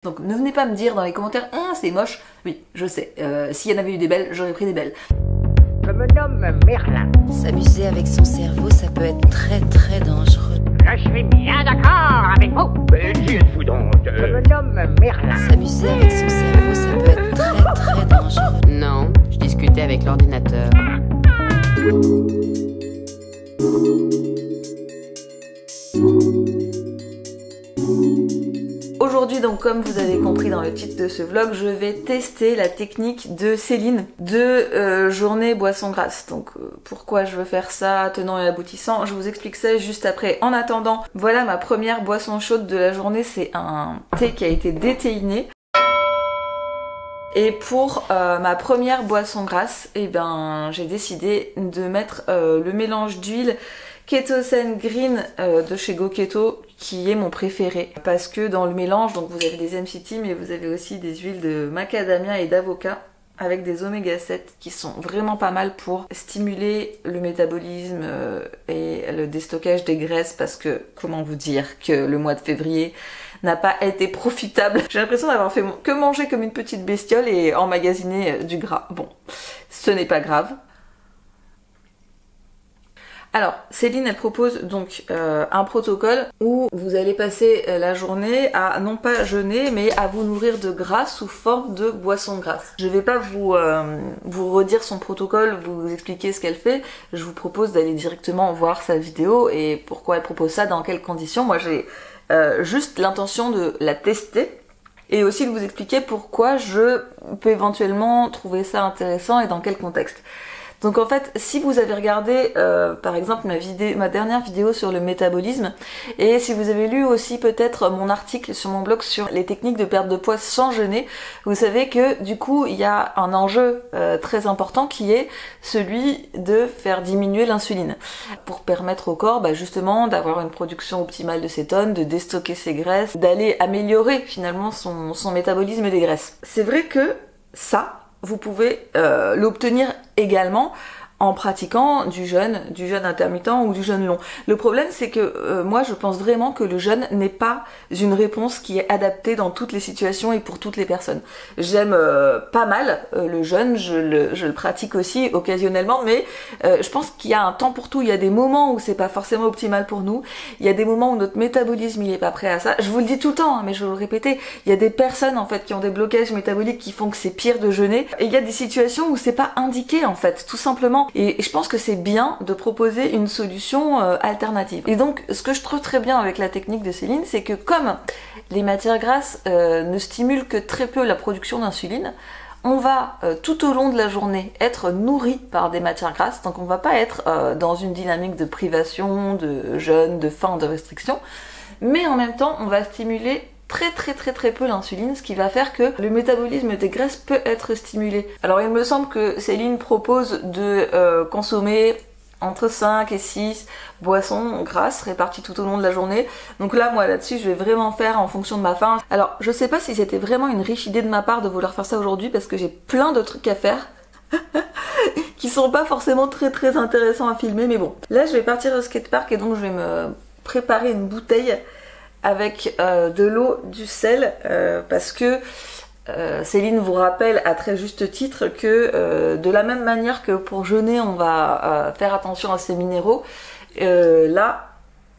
Donc ne venez pas me dire dans les commentaires « Ah, c'est moche ». Oui, je sais, s'il y en avait eu des belles, j'aurais pris des belles. Je me nomme Merlin. S'amuser avec son cerveau, ça peut être très très dangereux. Je suis bien d'accord avec vous. Mais qui êtes-vous donc Je me nomme Merlin. S'amuser avec son cerveau, ça peut être très très dangereux. Non, je discutais avec l'ordinateur. Aujourd'hui, donc, comme vous avez compris dans le titre de ce vlog, je vais tester la technique de Céline de journée boisson grasse. Donc, pourquoi je veux faire ça, tenant et aboutissant, je vous explique ça juste après. En attendant, voilà ma première boisson chaude de la journée, c'est un thé qui a été déthéiné. Et pour ma première boisson grasse, eh ben, j'ai décidé de mettre le mélange d'huile Ketosen Green de chez Go Keto, qui est mon préféré. Parce que dans le mélange, donc vous avez des MCT, mais vous avez aussi des huiles de macadamia et d'avocat avec des oméga 7 qui sont vraiment pas mal pour stimuler le métabolisme et le déstockage des graisses, parce que, comment vous dire que le mois de février n'a pas été profitable. J'ai l'impression d'avoir fait que manger comme une petite bestiole et emmagasiner du gras. Bon, ce n'est pas grave. Alors, Céline, elle propose donc un protocole où vous allez passer la journée à non pas jeûner, mais à vous nourrir de gras sous forme de boisson grasse. Je vais pas vous redire son protocole, vous expliquer ce qu'elle fait. Je vous propose d'aller directement voir sa vidéo et pourquoi elle propose ça, dans quelles conditions. Moi, j'ai juste l'intention de la tester et aussi de vous expliquer pourquoi je peux éventuellement trouver ça intéressant et dans quel contexte. Donc en fait, si vous avez regardé par exemple ma dernière vidéo sur le métabolisme, et si vous avez lu aussi peut-être mon article sur mon blog sur les techniques de perte de poids sans jeûner, vous savez que du coup il y a un enjeu très important qui est celui de faire diminuer l'insuline pour permettre au corps justement d'avoir une production optimale de cétones, de déstocker ses graisses, d'aller améliorer finalement son métabolisme des graisses. C'est vrai que ça, vous pouvez l'obtenir également en pratiquant du jeûne intermittent ou du jeûne long. Le problème, c'est que moi, je pense vraiment que le jeûne n'est pas une réponse qui est adaptée dans toutes les situations et pour toutes les personnes. J'aime pas mal le jeûne, je le pratique aussi occasionnellement, mais je pense qu'il y a un temps pour tout. Il y a des moments où c'est pas forcément optimal pour nous. Il y a des moments où notre métabolisme il est pas prêt à ça. Je vous le dis tout le temps, mais je vais vous le répéter. Il y a des personnes en fait qui ont des blocages métaboliques qui font que c'est pire de jeûner. Et il y a des situations où c'est pas indiqué en fait, tout simplement. Et je pense que c'est bien de proposer une solution alternative. Et donc, ce que je trouve très bien avec la technique de Céline, c'est que comme les matières grasses ne stimulent que très peu la production d'insuline, on va tout au long de la journée être nourri par des matières grasses, donc on va pas être dans une dynamique de privation, de jeûne, de faim, de restriction, mais en même temps, on va stimuler très peu l'insuline, ce qui va faire que le métabolisme des graisses peut être stimulé. Alors il me semble que Céline propose de consommer entre 5 et 6 boissons grasses réparties tout au long de la journée. Donc là, moi là-dessus, je vais vraiment faire en fonction de ma faim. Alors je sais pas si c'était vraiment une riche idée de ma part de vouloir faire ça aujourd'hui, parce que j'ai plein de trucs à faire qui sont pas forcément très intéressants à filmer, mais bon. Là, je vais partir au skatepark et donc je vais me préparer une bouteille avec de l'eau, du sel, parce que Céline vous rappelle à très juste titre que de la même manière que pour jeûner on va faire attention à ses minéraux, là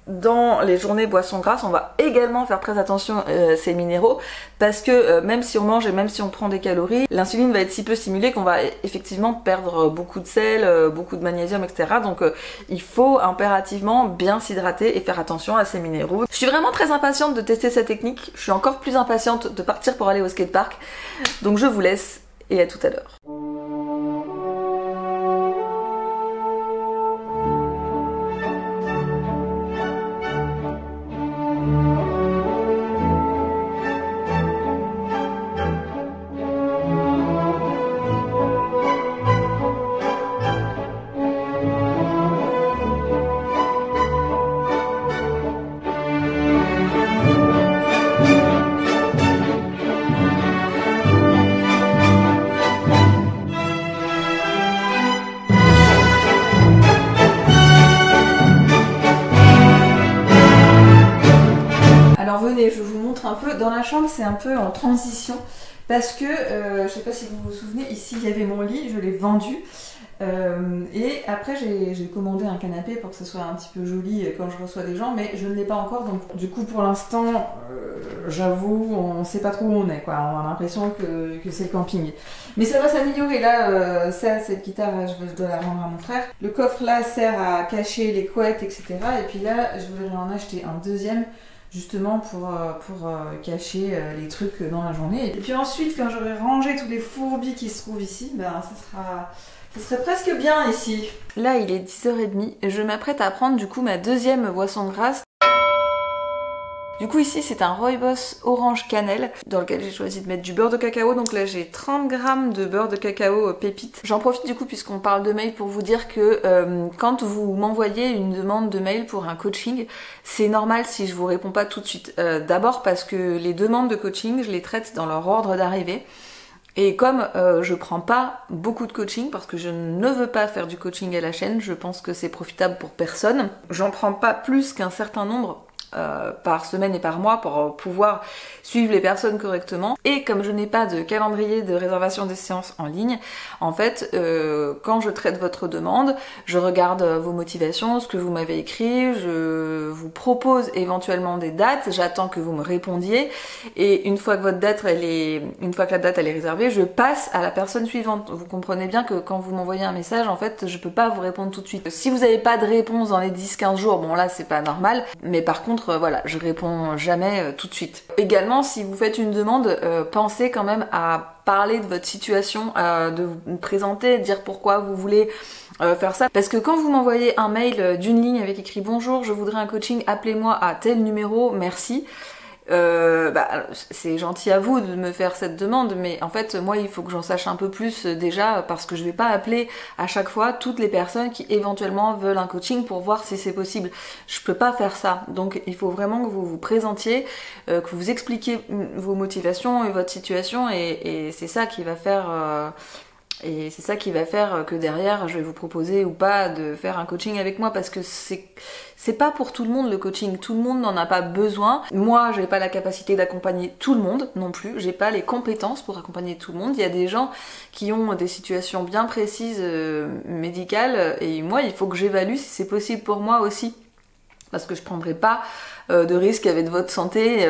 dans les journées boissons grasses on va également faire très attention à ces minéraux, parce que même si on mange et même si on prend des calories, l'insuline va être si peu stimulée qu'on va effectivement perdre beaucoup de sel, beaucoup de magnésium, etc. Donc il faut impérativement bien s'hydrater et faire attention à ces minéraux. Je suis vraiment très impatiente de tester cette technique, je suis encore plus impatiente de partir pour aller au skatepark, donc je vous laisse et à tout à l'heure. chambre c'est un peu en transition parce que, je sais pas si vous vous souvenez, ici il y avait mon lit, je l'ai vendu. Et après j'ai commandé un canapé pour que ce soit un petit peu joli quand je reçois des gens, mais je ne l'ai pas encore, donc du coup pour l'instant j'avoue on sait pas trop où on est quoi, on a l'impression que c'est le camping. Mais ça va s'améliorer là, cette guitare je dois la rendre à mon frère. Le coffre là sert à cacher les couettes etc. Et puis là je voudrais en acheter un deuxième justement pour cacher les trucs dans la journée. Et puis ensuite quand j'aurai rangé tous les fourbis qui se trouvent ici, ben ça serait presque bien ici. Là, il est 10h30 et je m'apprête à prendre du coup ma deuxième boisson grasse. Du coup ici c'est un Rooibos orange cannelle dans lequel j'ai choisi de mettre du beurre de cacao. Donc là j'ai 30 grammes de beurre de cacao pépite. J'en profite du coup puisqu'on parle de mail pour vous dire que quand vous m'envoyez une demande de mail pour un coaching, c'est normal si je vous réponds pas tout de suite. D'abord parce que les demandes de coaching je les traite dans leur ordre d'arrivée. Et comme je prends pas beaucoup de coaching parce que je ne veux pas faire du coaching à la chaîne, je pense que c'est profitable pour personne. J'en prends pas plus qu'un certain nombre par semaine et par mois pour pouvoir suivre les personnes correctement. Et comme je n'ai pas de calendrier de réservation des séances en ligne, en fait quand je traite votre demande, je regarde vos motivations, ce que vous m'avez écrit, je vous propose éventuellement des dates, j'attends que vous me répondiez et une fois que la date elle est réservée, je passe à la personne suivante. Vous comprenez bien que quand vous m'envoyez un message, en fait je peux pas vous répondre tout de suite. Si vous n'avez pas de réponse dans les 10-15 jours, bon là c'est pas normal, mais par contre voilà, je réponds jamais tout de suite. Également, si vous faites une demande, pensez quand même à parler de votre situation, de vous présenter, dire pourquoi vous voulez faire ça. Parce que quand vous m'envoyez un mail d'une ligne avec écrit bonjour, je voudrais un coaching, appelez-moi à tel numéro, merci. C'est gentil à vous de me faire cette demande, mais en fait moi il faut que j'en sache un peu plus déjà parce que je vais pas appeler à chaque fois toutes les personnes qui éventuellement veulent un coaching pour voir si c'est possible. Je peux pas faire ça, donc il faut vraiment que vous vous présentiez, que vous expliquiez vos motivations et votre situation et c'est ça qui va faire que derrière je vais vous proposer ou pas de faire un coaching avec moi parce que c'est pas pour tout le monde le coaching, tout le monde n'en a pas besoin. Moi j'ai pas la capacité d'accompagner tout le monde non plus, j'ai pas les compétences pour accompagner tout le monde. Il y a des gens qui ont des situations bien précises médicales et moi il faut que j'évalue si c'est possible pour moi aussi. Parce que je prendrai pas de risque avec votre santé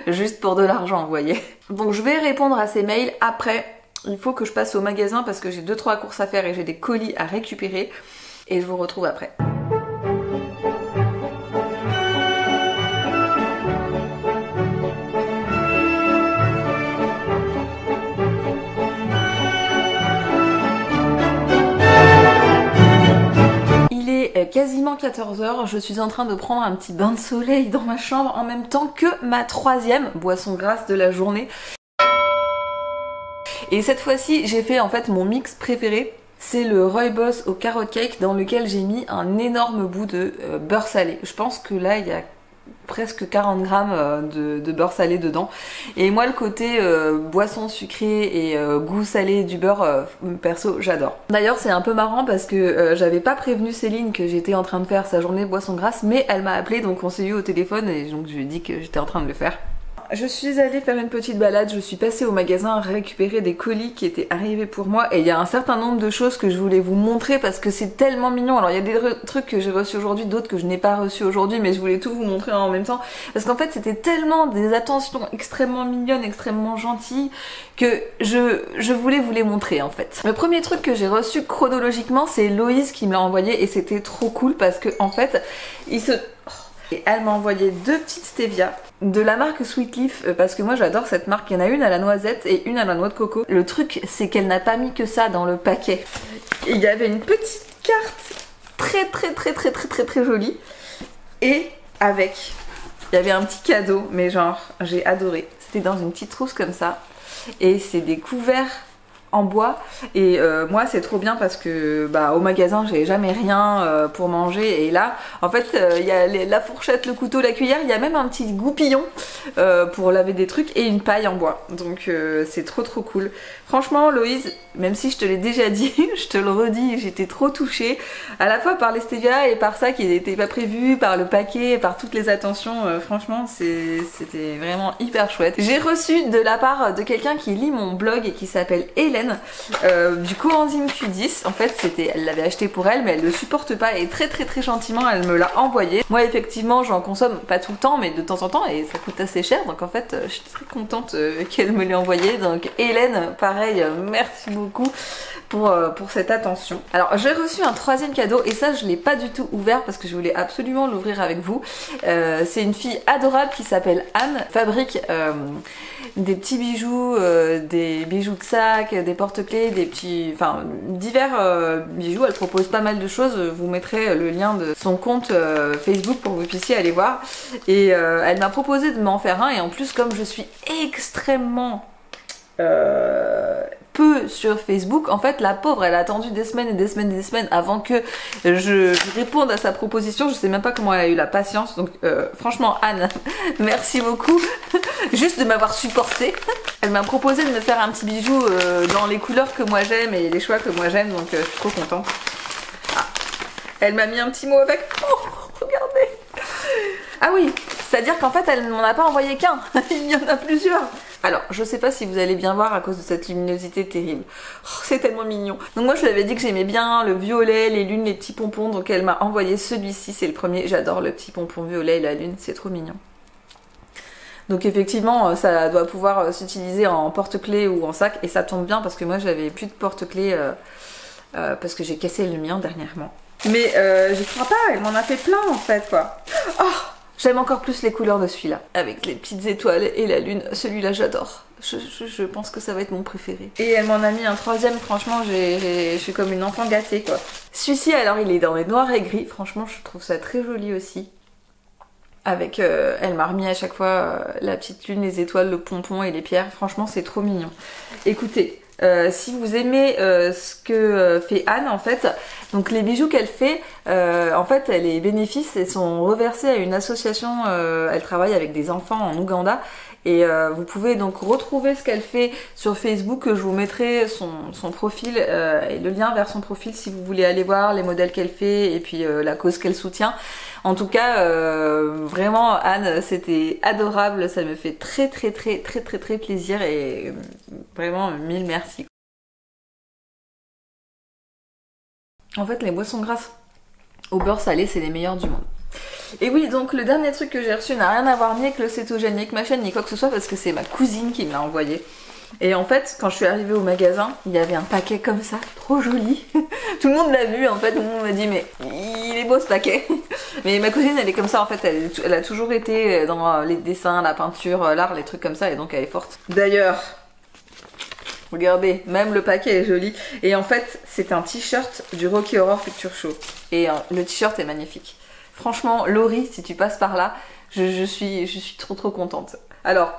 juste pour de l'argent, vous voyez. Donc je vais répondre à ces mails après. Il faut que je passe au magasin parce que j'ai 2-3 courses à faire et j'ai des colis à récupérer. Et je vous retrouve après. Il est quasiment 14h, je suis en train de prendre un petit bain de soleil dans ma chambre en même temps que ma 3e boisson grasse de la journée. Et cette fois-ci, j'ai fait en fait mon mix préféré. C'est le Rooibos au carrot cake dans lequel j'ai mis un énorme bout de beurre salé. Je pense que là, il y a presque 40 grammes de beurre salé dedans. Et moi, le côté boisson sucrée et goût salé du beurre, perso, j'adore. D'ailleurs, c'est un peu marrant parce que j'avais pas prévenu Céline que j'étais en train de faire sa journée boisson grasse, mais elle m'a appelé, donc on s'est eu au téléphone et donc je lui ai dit que j'étais en train de le faire. Je suis allée faire une petite balade, je suis passée au magasin récupérer des colis qui étaient arrivés pour moi et il y a un certain nombre de choses que je voulais vous montrer parce que c'est tellement mignon. Alors il y a des trucs que j'ai reçus aujourd'hui, d'autres que je n'ai pas reçus aujourd'hui, mais je voulais tout vous montrer en même temps parce qu'en fait c'était tellement des attentions extrêmement mignonnes, extrêmement gentilles que je voulais vous les montrer en fait. Le premier truc que j'ai reçu chronologiquement c'est Loïse qui me l'a envoyé et c'était trop cool parce que en fait et elle m'a envoyé 2 petites stevia de la marque Sweet Leaf parce que moi j'adore cette marque. Il y en a une à la noisette et une à la noix de coco. Le truc c'est qu'elle n'a pas mis que ça dans le paquet. Et il y avait une petite carte très jolie et avec il y avait un petit cadeau mais genre j'ai adoré. C'était dans une petite trousse comme ça et c'est des couverts en bois et moi c'est trop bien parce que bah, au magasin j'ai jamais rien pour manger et là en fait il y a la fourchette, le couteau, la cuillère, il y a même un petit goupillon pour laver des trucs et une paille en bois, donc c'est trop cool. Franchement Loïse, même si je te l'ai déjà dit, je te le redis, j'étais trop touchée à la fois par les stevia et par ça qui n'était pas prévu, par le paquet, par toutes les attentions, franchement c'était vraiment hyper chouette. J'ai reçu de la part de quelqu'un qui lit mon blog et qui s'appelle Hélène du coenzyme Q10. En fait elle l'avait acheté pour elle mais elle le supporte pas et très gentiment elle me l'a envoyé. Moi effectivement j'en consomme pas tout le temps mais de temps en temps et ça coûte assez cher, donc en fait je suis très contente qu'elle me l'ait envoyé. Donc Hélène, pareil, merci beaucoup pour cette attention. Alors j'ai reçu un troisième cadeau et ça je l'ai pas du tout ouvert parce que je voulais absolument l'ouvrir avec vous. C'est une fille adorable qui s'appelle Anne, fabrique des petits bijoux, des bijoux de sac, des porte-clés, des petits, enfin divers bijoux. Elle propose pas mal de choses, je vous mettrai le lien de son compte Facebook pour que vous puissiez aller voir. Et elle m'a proposé de m'en faire un et en plus comme je suis extrêmement peu sur Facebook, en fait la pauvre elle a attendu des semaines et des semaines et des semaines avant que je réponde à sa proposition. Je sais même pas comment elle a eu la patience, donc franchement Anne merci beaucoup juste de m'avoir supporté. Elle m'a proposé de me faire un petit bijou dans les couleurs que moi j'aime et les choix que moi j'aime, donc je suis trop contente. Elle m'a mis un petit mot avec. Oh regardez. Ah oui, c'est-à-dire qu'en fait elle m'en a pas envoyé qu'un, il y en a plusieurs. Alors, je sais pas si vous allez bien voir à cause de cette luminosité terrible. Oh, c'est tellement mignon. Donc moi je lui avais dit que j'aimais bien le violet, les lunes, les petits pompons, donc elle m'a envoyé celui-ci, c'est le premier. J'adore le petit pompon violet et la lune, c'est trop mignon. Donc effectivement ça doit pouvoir s'utiliser en porte-clés ou en sac et ça tombe bien parce que moi j'avais plus de porte-clés parce que j'ai cassé le mien dernièrement. Mais j'y crois pas, elle m'en a fait plein en fait quoi. Oh, j'aime encore plus les couleurs de celui-là, avec les petites étoiles et la lune. Celui-là j'adore. Je pense que ça va être mon préféré. Et elle m'en a mis un troisième, franchement je suis comme une enfant gâtée quoi. Celui-ci alors il est dans les noirs et gris, franchement je trouve ça très joli aussi. Avec, elle m'a remis à chaque fois la petite lune, les étoiles, le pompon et les pierres, franchement c'est trop mignon. Écoutez, si vous aimez ce que fait Anne en fait, donc les bijoux qu'elle fait, en fait les bénéfices sont reversés à une association, elle travaille avec des enfants en Ouganda et vous pouvez donc retrouver ce qu'elle fait sur Facebook, je vous mettrai son profil et le lien vers son profil si vous voulez aller voir les modèles qu'elle fait et puis la cause qu'elle soutient. En tout cas, vraiment Anne, c'était adorable, ça me fait très plaisir et vraiment mille merci. En fait, les boissons grasses au beurre salé, c'est les meilleures du monde. Et oui, donc le dernier truc que j'ai reçu n'a rien à voir ni avec le cétogène, ni avec ma chaîne, ni quoi que ce soit, parce que c'est ma cousine qui me l'a envoyé. Et en fait, quand je suis arrivée au magasin, il y avait un paquet comme ça, trop joli. Tout le monde l'a vu en fait, tout le monde m'a dit mais il est beau ce paquet. Mais ma cousine elle est comme ça en fait, elle a toujours été dans les dessins, la peinture, l'art, les trucs comme ça et donc elle est forte. D'ailleurs, regardez, même le paquet est joli. Et en fait, c'est un t-shirt du Rocky Horror Picture Show. Et le t-shirt est magnifique. Franchement, Laurie, si tu passes par là, je suis trop contente. Alors,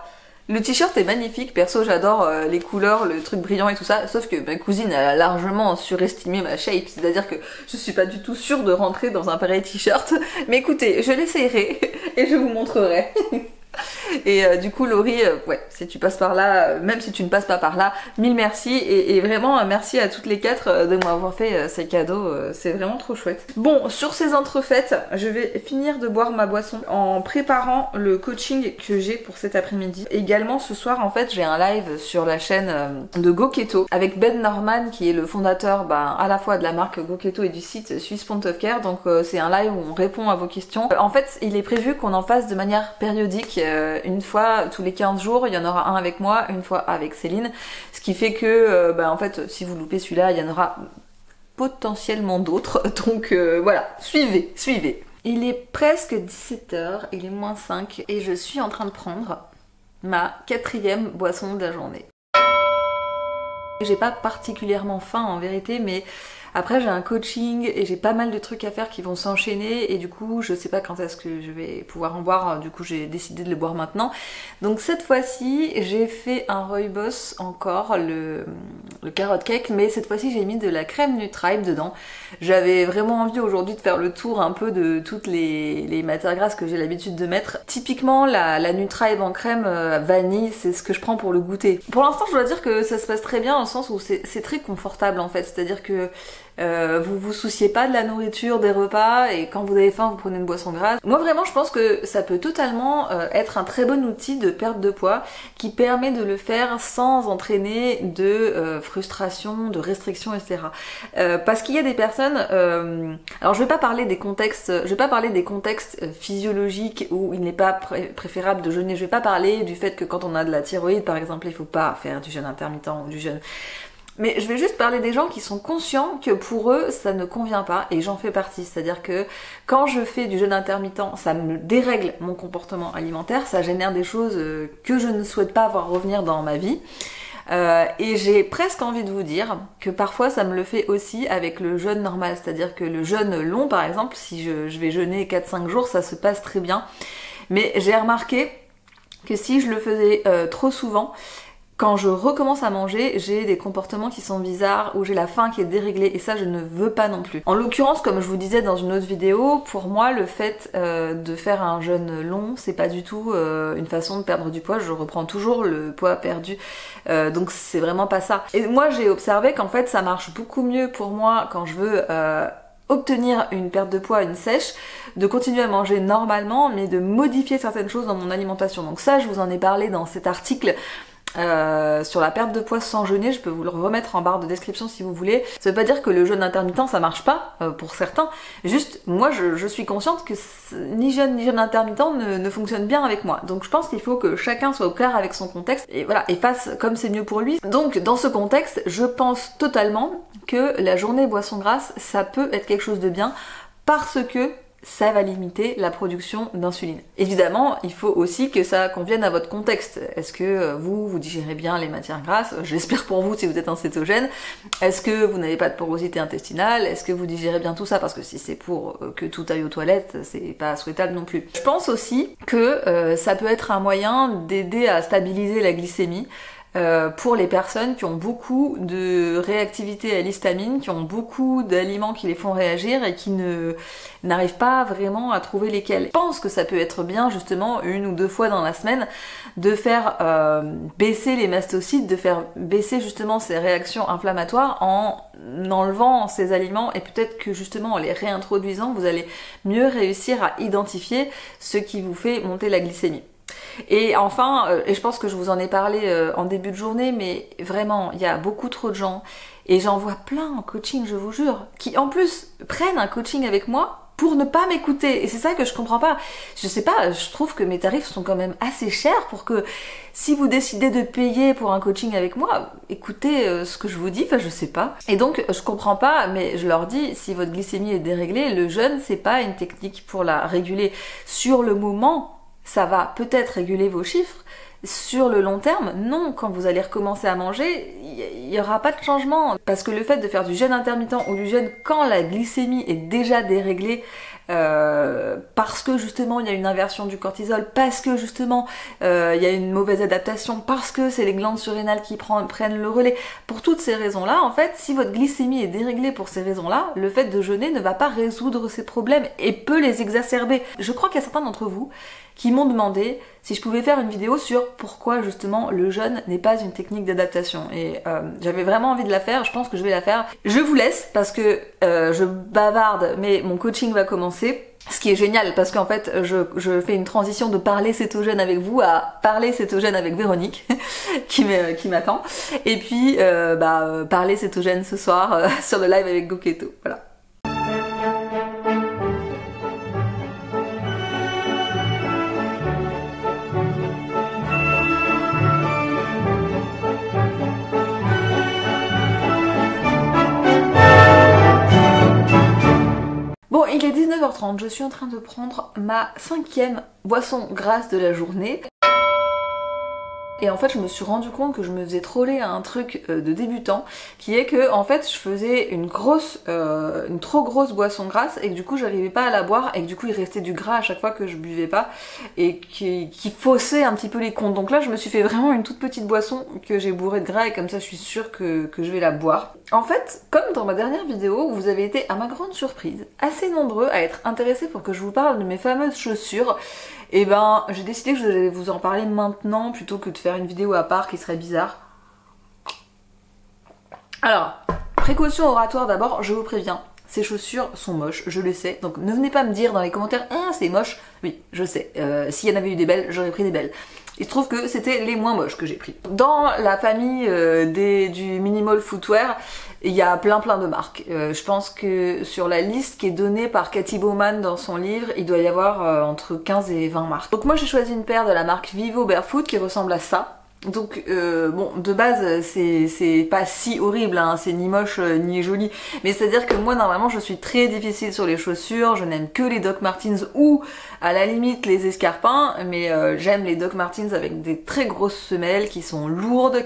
le t-shirt est magnifique, perso j'adore les couleurs, le truc brillant et tout ça, sauf que ma cousine elle a largement surestimé ma shape, c'est-à-dire que je suis pas du tout sûre de rentrer dans un pareil t-shirt, mais écoutez, je l'essayerai et je vous montrerai. Et du coup Laurie, ouais, si tu passes par là, même si tu ne passes pas par là, mille merci et vraiment merci à toutes les quatre de m'avoir fait ces cadeaux, c'est vraiment trop chouette. Bon, sur ces entrefaites, je vais finir de boire ma boisson en préparant le coaching que j'ai pour cet après-midi. Également ce soir en fait j'ai un live sur la chaîne de GoKeto avec Ben Norman qui est le fondateur à la fois de la marque GoKeto et du site Swiss Point of Care, donc c'est un live où on répond à vos questions. En fait il est prévu qu'on en fasse de manière périodique. Une fois tous les 15 jours, il y en aura un avec moi, une fois avec Céline. Ce qui fait que, en fait, si vous loupez celui-là, il y en aura potentiellement d'autres. Donc voilà, suivez. Il est presque 17h, il est moins 5 et je suis en train de prendre ma 4e boisson de la journée. J'ai pas particulièrement faim en vérité, mais après j'ai un coaching et j'ai pas mal de trucs à faire qui vont s'enchaîner et du coup je sais pas quand est-ce que je vais pouvoir en boire, du coup j'ai décidé de le boire maintenant. Donc cette fois-ci j'ai fait un rooibos encore, le le carrot cake, mais cette fois-ci j'ai mis de la crème Nutribe dedans. J'avais vraiment envie aujourd'hui de faire le tour un peu de toutes les matières grasses que j'ai l'habitude de mettre. Typiquement la Nutribe en crème vanille, c'est ce que je prends pour le goûter. Pour l'instant je dois dire que ça se passe très bien dans le sens où c'est très confortable en fait, c'est-à-dire que vous vous souciez pas de la nourriture, des repas, et quand vous avez faim vous prenez une boisson grasse. Moi vraiment je pense que ça peut totalement être un très bon outil de perte de poids qui permet de le faire sans entraîner de frustration, de restriction, etc. Parce qu'il y a des personnes, alors je vais pas parler des contextes, physiologiques où il n'est pas préférable de jeûner, je vais pas parler du fait que quand on a de la thyroïde par exemple il faut pas faire du jeûne intermittent ou du jeûne. Mais je vais juste parler des gens qui sont conscients que pour eux ça ne convient pas, et j'en fais partie. C'est-à-dire que quand je fais du jeûne intermittent, ça me dérègle mon comportement alimentaire, ça génère des choses que je ne souhaite pas voir revenir dans ma vie. Et j'ai presque envie de vous dire que parfois ça me le fait aussi avec le jeûne normal. C'est-à-dire que le jeûne long par exemple, si je vais jeûner 4-5 jours, ça se passe très bien. Mais j'ai remarqué que si je le faisais trop souvent, quand je recommence à manger, j'ai des comportements qui sont bizarres, où j'ai la faim qui est déréglée, et ça je ne veux pas non plus. En l'occurrence, comme je vous disais dans une autre vidéo, pour moi le fait de faire un jeûne long, c'est pas du tout une façon de perdre du poids, je reprends toujours le poids perdu, donc c'est vraiment pas ça. Et moi j'ai observé qu'en fait ça marche beaucoup mieux pour moi quand je veux obtenir une perte de poids, une sèche, de continuer à manger normalement, mais de modifier certaines choses dans mon alimentation. Donc ça je vous en ai parlé dans cet article sur la perte de poids sans jeûner, je peux vous le remettre en barre de description si vous voulez. Ça veut pas dire que le jeûne intermittent ça marche pas pour certains, juste moi je suis consciente que ni jeûne intermittent ne fonctionne bien avec moi. Donc je pense qu'il faut que chacun soit au clair avec son contexte et voilà, et fasse comme c'est mieux pour lui. Donc dans ce contexte, je pense totalement que la journée boisson grasse ça peut être quelque chose de bien parce que ça va limiter la production d'insuline. Évidemment, il faut aussi que ça convienne à votre contexte. Est-ce que vous digérez bien les matières grasses? J'espère pour vous si vous êtes un cétogène. Est-ce que vous n'avez pas de porosité intestinale? Est-ce que vous digérez bien tout ça? Parce que si c'est pour que tout aille aux toilettes, c'est pas souhaitable non plus. Je pense aussi que ça peut être un moyen d'aider à stabiliser la glycémie. Pour les personnes qui ont beaucoup de réactivité à l'histamine, qui ont beaucoup d'aliments qui les font réagir et qui n'arrivent pas vraiment à trouver lesquels. Je pense que ça peut être bien justement 1 ou 2 fois dans la semaine de faire baisser les mastocytes, de faire baisser justement ces réactions inflammatoires en enlevant ces aliments, et peut-être que justement en les réintroduisant vous allez mieux réussir à identifier ce qui vous fait monter la glycémie. Et enfin, et je pense que je vous en ai parlé en début de journée, mais vraiment, il y a beaucoup trop de gens, et j'en vois plein en coaching, je vous jure, qui en plus prennent un coaching avec moi pour ne pas m'écouter. Et c'est ça que je comprends pas. Je sais pas, je trouve que mes tarifs sont quand même assez chers pour que si vous décidez de payer pour un coaching avec moi, écoutez ce que je vous dis, enfin je sais pas. Et donc je comprends pas, mais je leur dis, si votre glycémie est déréglée, le jeûne c'est pas une technique pour la réguler sur le moment. Ça va peut-être réguler vos chiffres. Sur le long terme, non, quand vous allez recommencer à manger, il n'y aura pas de changement. Parce que le fait de faire du jeûne intermittent ou du jeûne quand la glycémie est déjà déréglée, parce que justement il y a une inversion du cortisol, parce que justement il y a une mauvaise adaptation, parce que c'est les glandes surrénales qui prennent le relais, pour toutes ces raisons-là, en fait, si votre glycémie est déréglée pour ces raisons-là, le fait de jeûner ne va pas résoudre ces problèmes et peut les exacerber. Je crois qu'il y a certains d'entre vous qui m'ont demandé si je pouvais faire une vidéo sur pourquoi justement le jeûne n'est pas une technique d'adaptation, et j'avais vraiment envie de la faire, je pense que je vais la faire. Je vous laisse parce que je bavarde, mais mon coaching va commencer. Ce qui est génial parce qu'en fait je fais une transition de parler cétogène avec vous à parler cétogène avec Véronique qui m'attend, et puis parler cétogène ce soir sur le live avec GoKeto, voilà. Bon, il est 19h30, je suis en train de prendre ma 5e boisson grasse de la journée. Et en fait je me suis rendu compte que je me faisais troller à un truc de débutant qui est que en fait je faisais une trop grosse boisson grasse et que du coup j'arrivais pas à la boire et que du coup il restait du gras à chaque fois que je buvais pas et qui faussait un petit peu les comptes. Donc là je me suis fait vraiment une toute petite boisson que j'ai bourrée de gras et comme ça je suis sûre que je vais la boire. En fait, comme dans ma dernière vidéo, vous avez été à ma grande surprise assez nombreux à être intéressés pour que je vous parle de mes fameuses chaussures. Et ben j'ai décidé que j'allais vous en parler maintenant plutôt que de faire une vidéo à part qui serait bizarre. Alors, précaution oratoire d'abord, je vous préviens, ces chaussures sont moches, je le sais, donc ne venez pas me dire dans les commentaires « Ah, c'est moche !» Oui, je sais, s'il y en avait eu des belles, j'aurais pris des belles. Il se trouve que c'était les moins moches que j'ai pris. Dans la famille du minimal footwear, il y a plein de marques. Je pense que sur la liste qui est donnée par Cathy Bowman dans son livre, il doit y avoir entre 15 et 20 marques. Donc moi j'ai choisi une paire de la marque Vivo Barefoot qui ressemble à ça. Donc bon, de base c'est pas si horrible, hein, c'est ni moche ni joli, mais c'est à dire que moi normalement je suis très difficile sur les chaussures, je n'aime que les Doc Martens ou à la limite les escarpins, mais j'aime les Doc Martens avec des très grosses semelles qui sont lourdes,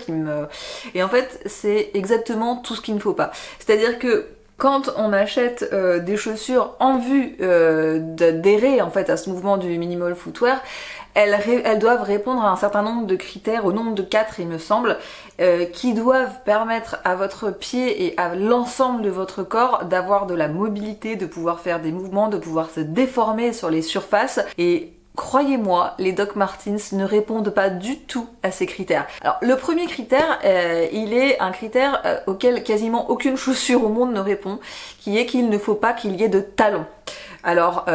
et en fait c'est exactement tout ce qu'il ne faut pas. C'est à dire que quand on achète des chaussures en vue d'adhérer en fait à ce mouvement du minimal footwear, elles doivent répondre à un certain nombre de critères, au nombre de 4 il me semble, qui doivent permettre à votre pied et à l'ensemble de votre corps d'avoir de la mobilité, de pouvoir faire des mouvements, de pouvoir se déformer sur les surfaces. Et croyez-moi, les Doc Martens ne répondent pas du tout à ces critères. Alors le premier critère, il est un critère auquel quasiment aucune chaussure au monde ne répond, qui est qu'il ne faut pas qu'il y ait de talons. Alors,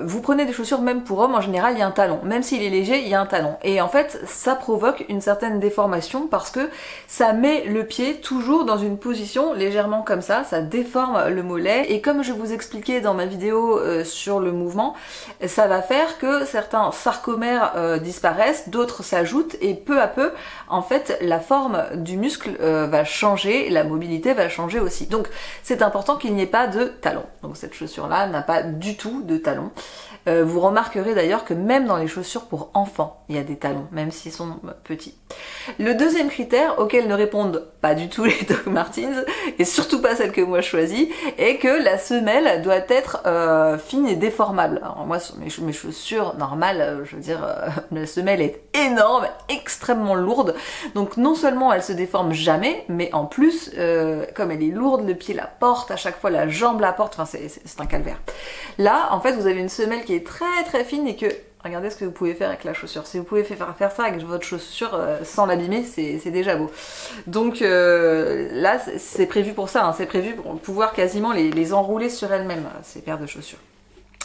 vous prenez des chaussures, même pour hommes, en général, il y a un talon. Même s'il est léger, il y a un talon. Et en fait, ça provoque une certaine déformation parce que ça met le pied toujours dans une position légèrement comme ça déforme le mollet. Et comme je vous expliquais dans ma vidéo sur le mouvement, ça va faire que certains sarcomères disparaissent, d'autres s'ajoutent, et peu à peu, en fait, la forme du muscle va changer, la mobilité va changer aussi. Donc, c'est important qu'il n'y ait pas de talon. Donc, cette chaussure-là n'a pas du tout de talons. Vous remarquerez d'ailleurs que même dans les chaussures pour enfants, il y a des talons, même s'ils sont petits. Le deuxième critère, auquel ne répondent pas du tout les Doc Martens, et surtout pas celle que moi je choisis, est que la semelle doit être fine et déformable. Alors moi, sur mes chaussures normales, je veux dire, la semelle est énorme, extrêmement lourde, donc non seulement elle se déforme jamais, mais en plus, comme elle est lourde, le pied la porte, à chaque fois la jambe la porte, enfin c'est un calvaire. Là, en fait, vous avez une semelle qui est très fine et que, regardez ce que vous pouvez faire avec la chaussure. Si vous pouvez faire ça avec votre chaussure sans l'abîmer, c'est déjà beau. Donc là, c'est prévu pour ça, hein, c'est prévu pour pouvoir quasiment les enrouler sur elles-mêmes, ces paires de chaussures.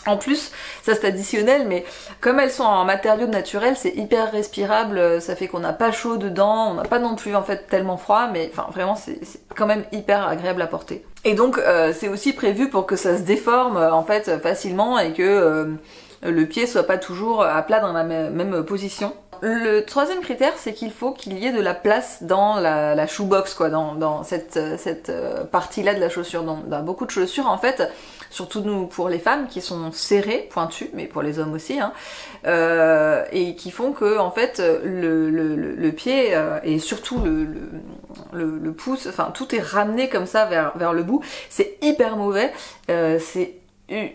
En plus, ça c'est additionnel, mais comme elles sont en matériaux naturels, c'est hyper respirable, ça fait qu'on n'a pas chaud dedans, on n'a pas non plus en fait tellement froid, mais enfin vraiment c'est quand même hyper agréable à porter. Et donc c'est aussi prévu pour que ça se déforme en fait facilement et que le pied soit pas toujours à plat dans la même position. Le troisième critère, c'est qu'il faut qu'il y ait de la place dans la shoebox, quoi, dans cette partie-là de la chaussure. Dans beaucoup de chaussures, en fait, surtout nous pour les femmes qui sont serrées, pointues, mais pour les hommes aussi, hein, et qui font que en fait le pied et surtout le pouce, enfin tout est ramené comme ça vers le bout. C'est hyper mauvais.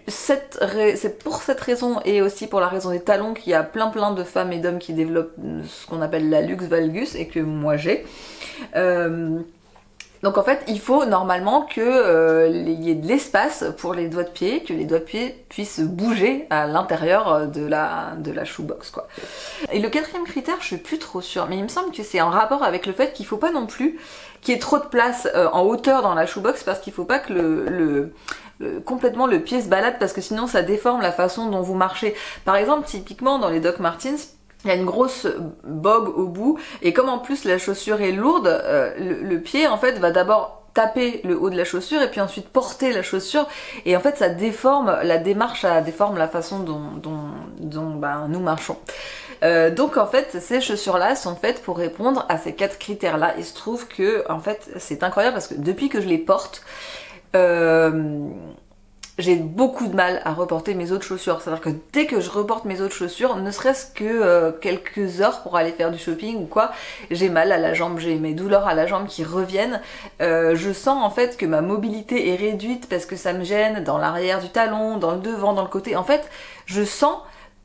C'est pour cette raison et aussi pour la raison des talons qu'il y a plein de femmes et d'hommes qui développent ce qu'on appelle la luxe valgus et que moi j'ai. Donc en fait il faut normalement que y ait de l'espace pour les doigts de pied, que les doigts de pied puissent bouger à l'intérieur de la shoebox, quoi. Et le quatrième critère, je suis plus trop sûre, mais il me semble que c'est en rapport avec le fait qu'il faut pas non plus qu'il y ait trop de place en hauteur dans la shoebox, parce qu'il faut pas que complètement le pied se balade, parce que sinon ça déforme la façon dont vous marchez. Par exemple, typiquement dans les Doc Martens, il y a une grosse bogue au bout, et comme en plus la chaussure est lourde, le pied en fait va d'abord taper le haut de la chaussure et puis ensuite porter la chaussure, et en fait ça déforme la démarche, ça déforme la façon dont nous marchons. Donc en fait ces chaussures là sont faites pour répondre à ces 4 critères là. Il se trouve que en fait c'est incroyable parce que depuis que je les porte, j'ai beaucoup de mal à reporter mes autres chaussures. C'est-à-dire que dès que je reporte mes autres chaussures, ne serait-ce que quelques heures pour aller faire du shopping ou quoi, j'ai mal à la jambe, j'ai mes douleurs à la jambe qui reviennent. Je sens en fait que ma mobilité est réduite parce que ça me gêne dans l'arrière du talon, dans le devant, dans le côté. En fait, je sens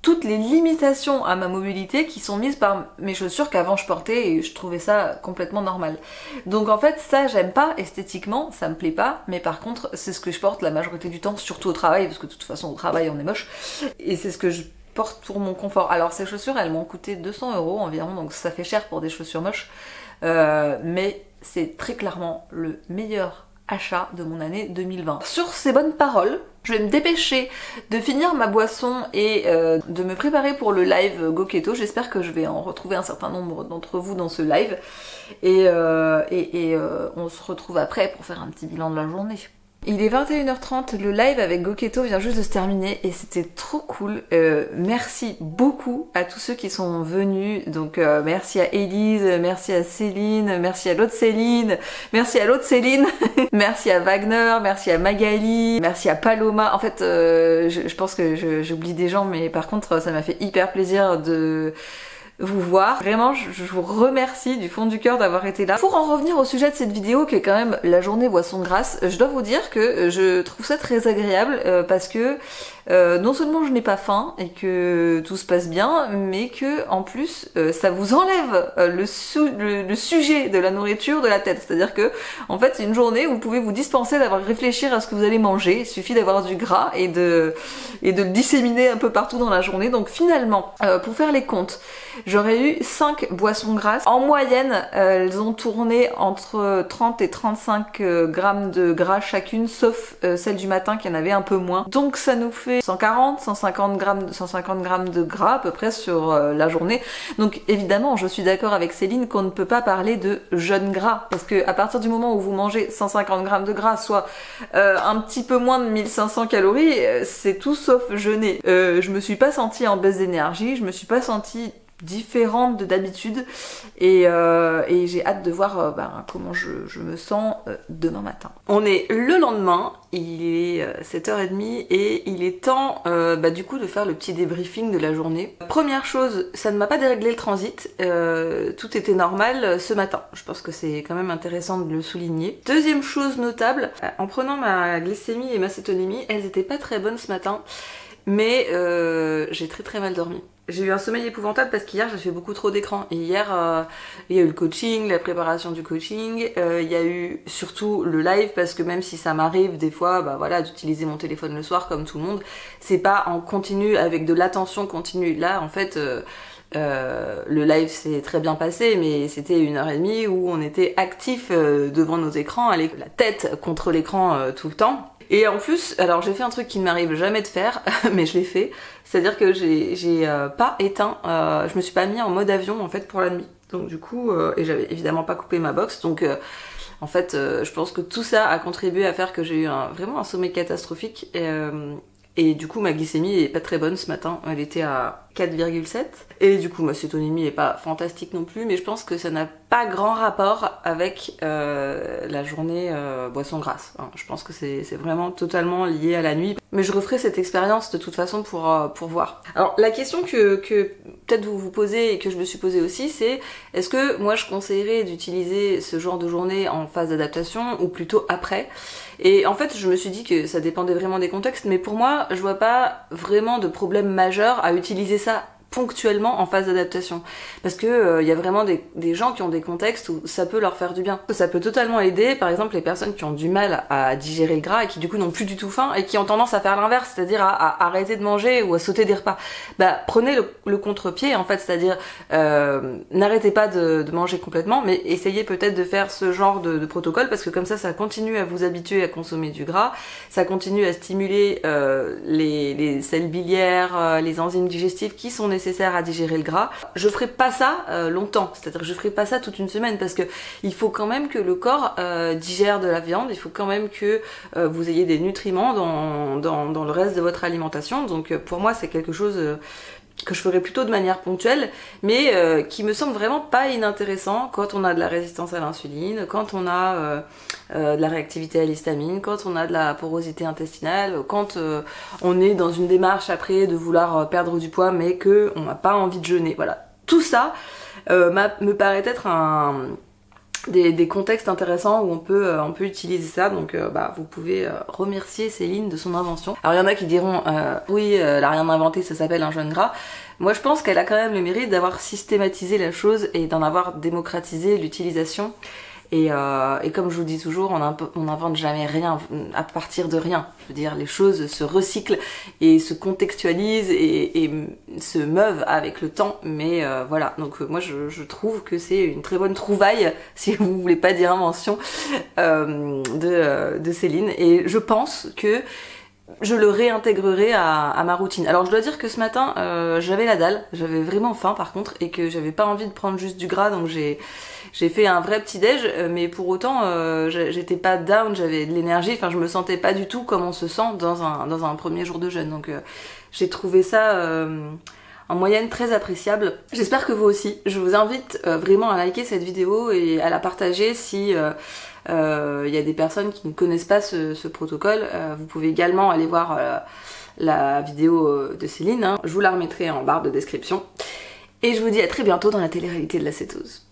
toutes les limitations à ma mobilité qui sont mises par mes chaussures qu'avant je portais et je trouvais ça complètement normal. Donc en fait ça j'aime pas esthétiquement, ça me plaît pas, mais par contre c'est ce que je porte la majorité du temps, surtout au travail, parce que de toute façon au travail on est moche, et c'est ce que je porte pour mon confort. Alors ces chaussures elles m'ont coûté 200 € environ, donc ça fait cher pour des chaussures moches, mais c'est très clairement le meilleur achat de mon année 2020. Sur ces bonnes paroles, je vais me dépêcher de finir ma boisson et de me préparer pour le live Go-Keto. J'espère que je vais en retrouver un certain nombre d'entre vous dans ce live. Et on se retrouve après pour faire un petit bilan de la journée. Il est 21h30, le live avec Go-Keto vient juste de se terminer et c'était trop cool. Merci beaucoup à tous ceux qui sont venus. Donc merci à Élise, merci à Céline, merci à l'autre Céline, merci à l'autre Céline, merci à Wagner, merci à Magali, merci à Paloma. En fait, je pense que j'oublie des gens, mais par contre ça m'a fait hyper plaisir de vous voir. Vraiment, je vous remercie du fond du cœur d'avoir été là. Pour en revenir au sujet de cette vidéo, qui est quand même la journée boisson grasse, je dois vous dire que je trouve ça très agréable parce que non seulement je n'ai pas faim et que tout se passe bien, mais que en plus ça vous enlève le sujet de la nourriture de la tête. C'est-à-dire que en fait c'est une journée où vous pouvez vous dispenser d'avoir réfléchir à ce que vous allez manger. Il suffit d'avoir du gras et de le disséminer un peu partout dans la journée. Donc finalement, pour faire les comptes, j'aurais eu 5 boissons grasses. En moyenne, elles ont tourné entre 30 et 35 grammes de gras chacune, sauf celle du matin qui en avait un peu moins. Donc ça nous fait 150 grammes de gras à peu près sur la journée. Donc évidemment, je suis d'accord avec Céline qu'on ne peut pas parler de jeûne gras, parce que à partir du moment où vous mangez 150 grammes de gras, soit un petit peu moins de 1500 calories, c'est tout sauf jeûner. Je me suis pas sentie en baisse d'énergie, je me suis pas sentie différente de d'habitude et j'ai hâte de voir comment je me sens demain matin. On est le lendemain, il est 7h30 et il est temps du coup de faire le petit débriefing de la journée. Première chose, ça ne m'a pas déréglé le transit, tout était normal ce matin. Je pense que c'est quand même intéressant de le souligner. Deuxième chose notable, en prenant ma glycémie et ma cétonémie, elles étaient pas très bonnes ce matin, mais j'ai très mal dormi. J'ai eu un sommeil épouvantable parce qu'hier j'ai fait beaucoup trop d'écran. Et hier il y a eu le coaching, la préparation du coaching, il y a eu surtout le live, parce que même si ça m'arrive des fois d'utiliser mon téléphone le soir comme tout le monde, c'est pas en continu avec de l'attention continue. Là en fait le live s'est très bien passé, mais c'était 1h30 où on était actifs devant nos écrans, avec la tête contre l'écran tout le temps. Et en plus, alors j'ai fait un truc qui ne m'arrive jamais de faire, mais je l'ai fait, c'est-à-dire que j'ai pas éteint, je me suis pas mis en mode avion en fait pour la nuit. Donc du coup, et j'avais évidemment pas coupé ma box, donc en fait je pense que tout ça a contribué à faire que j'ai eu vraiment un sommeil catastrophique. Et du coup ma glycémie est pas très bonne ce matin, elle était à 4,7. Et du coup ma cétonémie est pas fantastique non plus, mais je pense que ça n'a pas grand rapport avec la journée boisson grasse. Je pense que c'est vraiment totalement lié à la nuit. Mais je referai cette expérience de toute façon pour voir. Alors la question que peut-être vous vous posez et que je me suis posée aussi, c'est est-ce que moi je conseillerais d'utiliser ce genre de journée en phase d'adaptation ou plutôt après? Et en fait je me suis dit que ça dépendait vraiment des contextes, mais pour moi je vois pas vraiment de problème majeur à utiliser ça ponctuellement en phase d'adaptation, parce que y a vraiment des gens qui ont des contextes où ça peut leur faire du bien. Ça peut totalement aider, par exemple les personnes qui ont du mal à digérer le gras et qui du coup n'ont plus du tout faim et qui ont tendance à faire l'inverse, c'est-à-dire à arrêter de manger ou à sauter des repas. Prenez le contre-pied en fait, c'est-à-dire n'arrêtez pas de manger complètement, mais essayez peut-être de faire ce genre de protocole, parce que comme ça continue à vous habituer à consommer du gras, ça continue à stimuler les selles biliaires, les enzymes digestives qui sont nécessaires à digérer le gras. Je ferai pas ça longtemps, c'est-à-dire que je ferai pas ça toute une semaine, parce que il faut quand même que le corps digère de la viande, il faut quand même que vous ayez des nutriments dans le reste de votre alimentation. Donc pour moi c'est quelque chose que je ferai plutôt de manière ponctuelle, mais qui me semble vraiment pas inintéressant quand on a de la résistance à l'insuline, quand on a de la réactivité à l'histamine, quand on a de la porosité intestinale, quand on est dans une démarche après de vouloir perdre du poids mais que on n'a pas envie de jeûner. Voilà, tout ça me paraît être des contextes intéressants où on peut utiliser ça, donc vous pouvez remercier Céline de son invention. Alors il y en a qui diront oui, elle a rien inventé, ça s'appelle un jeûne gras. Moi je pense qu'elle a quand même le mérite d'avoir systématisé la chose et d'en avoir démocratisé l'utilisation. Et comme je vous dis toujours, on n'invente jamais rien à partir de rien. Je veux dire, les choses se recyclent et se contextualisent et se meuvent avec le temps. Mais voilà, donc moi je trouve que c'est une très bonne trouvaille, si vous voulez pas dire invention, de Céline. Et je pense que je le réintégrerai à ma routine. Alors je dois dire que ce matin j'avais la dalle, j'avais vraiment faim par contre, et que j'avais pas envie de prendre juste du gras, donc j'ai fait un vrai petit déj, mais pour autant j'étais pas down, j'avais de l'énergie, enfin je me sentais pas du tout comme on se sent dans un premier jour de jeûne, donc j'ai trouvé ça en moyenne très appréciable. J'espère que vous aussi. Je vous invite vraiment à liker cette vidéo et à la partager si y a des personnes qui ne connaissent pas ce protocole. Vous pouvez également aller voir la vidéo de Céline, hein. Je vous la remettrai en barre de description. Et je vous dis à très bientôt dans la télé-réalité de la cétose.